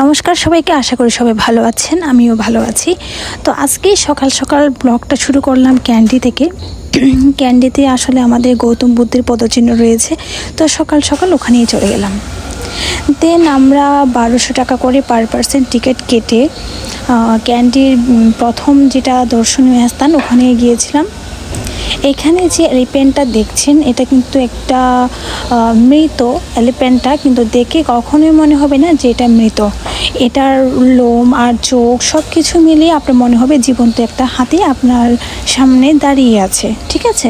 নমস্কার সবাইকে, আশা করি সবাই ভালো আছেন। আমিও ভালো আছি। তো আজকেই সকাল সকাল ব্লগটা শুরু করলাম ক্যান্ডি থেকে। ক্যান্ডিতে আসলে আমাদের গৌতম বুদ্ধের পদচিহ্ন রয়েছে, তো সকাল সকাল ওখানেই চলে গেলাম। দেন আমরা 1200 টাকা করে পার পার্সন টিকিট কেটে ক্যান্ডির প্রথম যেটা দর্শনীয় স্থান ওখানে গিয়েছিলাম। এখানে যে এলিফ্যান্টটা দেখছেন, এটা কিন্তু একটা মৃত এলিফ্যান্টটা, কিন্তু দেখে কখনোই মনে হবে না যে এটা মৃত। এটার লোম আর চোখ সব কিছু মিলিয়ে আপনার মনে হবে জীবন্ত একটা হাতি আপনার সামনে দাঁড়িয়ে আছে, ঠিক আছে।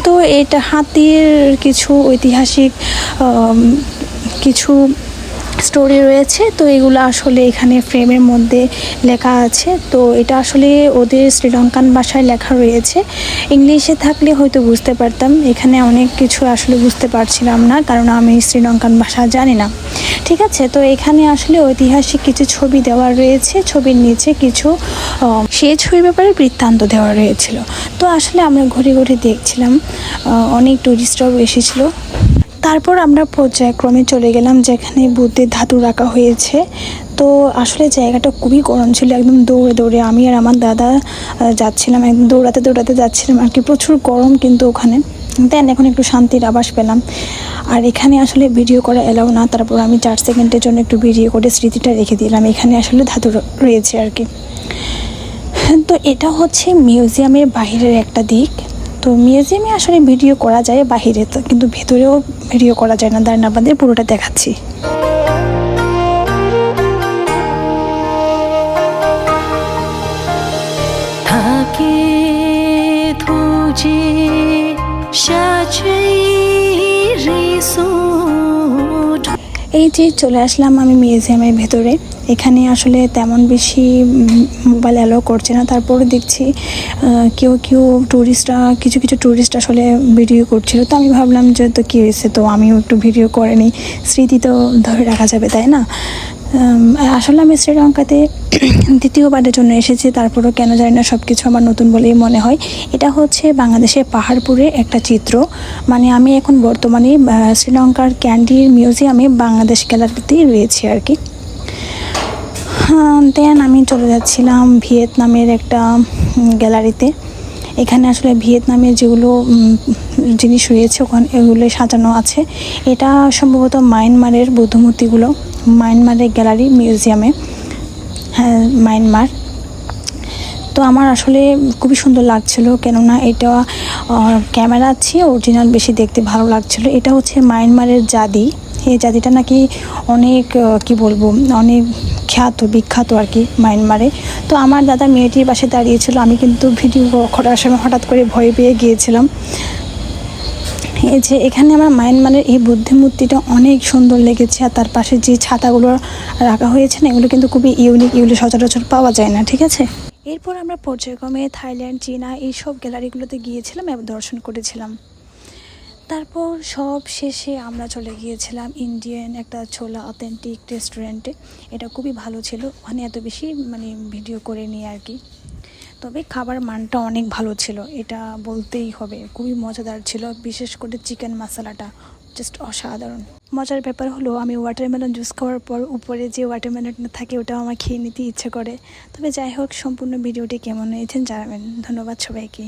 তো এটা হাতির কিছু ঐতিহাসিক কিছু স্টোরি রয়েছে, তো এগুলো আসলে এখানে ফ্রেমের মধ্যে লেখা আছে। তো এটা আসলে ওদের শ্রীলঙ্কান ভাষায় লেখা রয়েছে। ইংলিশে থাকলে হয়তো বুঝতে পারতাম, এখানে অনেক কিছু আসলে বুঝতে পারছিলাম না, কারণ আমি শ্রীলঙ্কান ভাষা জানি না, ঠিক আছে। তো এখানে আসলে ঐতিহাসিক কিছু ছবি দেওয়া রয়েছে, ছবির নিচে কিছু সেই ছবির ব্যাপারে বৃত্তান্ত দেওয়া রয়েছিল। তো আসলে আমরা ঘুরে ঘুরে দেখছিলাম, অনেক টুরিস্টরাও এসেছিলো। তারপর আমরা পর্যায়ক্রমে চলে গেলাম যেখানে বুদ্ধের ধাতু রাখা হয়েছে। তো আসলে জায়গাটা খুবই গরম ছিল, একদম দৌড়ে দৌড়ে আমি আর আমার দাদা যাচ্ছিলাম, একদম দৌড়াতে দৌড়াতে যাচ্ছিলাম আর কি। প্রচুর গরম কিন্তু ওখানে। দেন এখন একটু শান্তির আভাস পেলাম। আর এখানে আসলে ভিডিও করা এলাও না, তারপর আমি 4 সেকেন্ডের জন্য একটু ভিডিও করে স্মৃতিটা রেখে দিলাম। এখানে আসলে ধাতু রয়েছে আর কি। তো এটা হচ্ছে মিউজিয়ামের বাহিরের একটা দিক। তো মিউজিয়ামে আসলে ভিডিও করা যায় বাহিরে, তো কিন্তু ভেতরেও ভিডিও করা যায় না। দাঁড়ান আপনাদের পুরোটা দেখাচ্ছি। এই যে চলে আসলাম আমি মিউজিয়ামের ভেতরে। এখানে আসলে তেমন বেশি মোবাইল অ্যালাউ করছে না, তারপরে দেখছি কেউ কিছু কিছু ট্যুরিস্ট আসলে ভিডিও করছিল। তো আমি ভাবলাম যে তো কী হয়েছে, তো আমিও একটু ভিডিও করে নিই, স্মৃতি তো ধরে রাখা যাবে, তাই না। আসলে আমি শ্রীলঙ্কাতে দ্বিতীয়বারের জন্য এসেছি, তারপরেও কেন জানি না সব কিছু আমার নতুন বলেই মনে হয়। এটা হচ্ছে বাংলাদেশের পাহাড়পুরের একটা চিত্র। মানে আমি এখন বর্তমানে শ্রীলঙ্কার ক্যান্ডি মিউজিয়ামে বাংলাদেশ গ্যালারিতেই রয়েছে আর কি। দেন আমি চলে যাচ্ছিলাম ভিয়েতনামের একটা গ্যালারিতে। এখানে আসলে ভিয়েতনামের যেগুলো জিনিস রয়েছে ওখানে এগুলো সাজানো আছে। এটা সম্ভবত মায়ানমারের বুদ্ধমূর্তিগুলো, মায়ানমারের গ্যালারি মিউজিয়ামে, হ্যাঁ মায়ানমার। তো আমার আসলে খুবই সুন্দর লাগছিলো, কেননা এটা ক্যামেরার চেয়ে অরিজিনাল বেশি দেখতে ভালো লাগছিলো। এটা হচ্ছে মায়ানমারের জাদি। এই জাদিটা নাকি অনেক কি বলবো, অনেক বিখ্যাত আর কি মায়ানমারে। তো আমার দাদা মেয়েটির পাশে দাঁড়িয়েছিল, আমি কিন্তু ভিডিও করার সময় হঠাৎ করে ভয় পেয়ে গিয়েছিলাম। এই যে এখানে আমার মায়ানমারের এই বুদ্ধ মূর্তিটা অনেক সুন্দর লেগেছে, আর তার পাশে যে ছাতাগুলো রাখা হয়েছে না, এগুলো কিন্তু খুবই ইউনিক, এগুলো সচরাচর পাওয়া যায় না, ঠিক আছে। এরপর আমরা পর্যায়ক্রমে থাইল্যান্ড, চীনা এইসব গ্যালারিগুলোতে গিয়েছিলাম এবং দর্শন করেছিলাম। তারপর সব শেষে আমরা চলে গিয়েছিলাম ইন্ডিয়ান একটা ছোলা অথেন্টিক রেস্টুরেন্টে। এটা খুবই ভালো ছিল, ওখানে এত বেশি ভিডিও করে নিয়ে আর কি। তবে খাবার মানটা অনেক ভালো ছিল, এটা বলতেই হবে, খুবই মজাদার ছিল। বিশেষ করে চিকেন মশলাটা জাস্ট অসাধারণ। মজার ব্যাপার হলো আমি ওয়াটারমেলন জুস খাওয়ার পর উপরে যে ওয়াটারমেলনটা থাকে ওটাও আমার খেয়ে নিতে ইচ্ছে করে। তবে যাই হোক, সম্পূর্ণ ভিডিওটি কেমন হয়েছেন জানাবেন। ধন্যবাদ সবাইকে।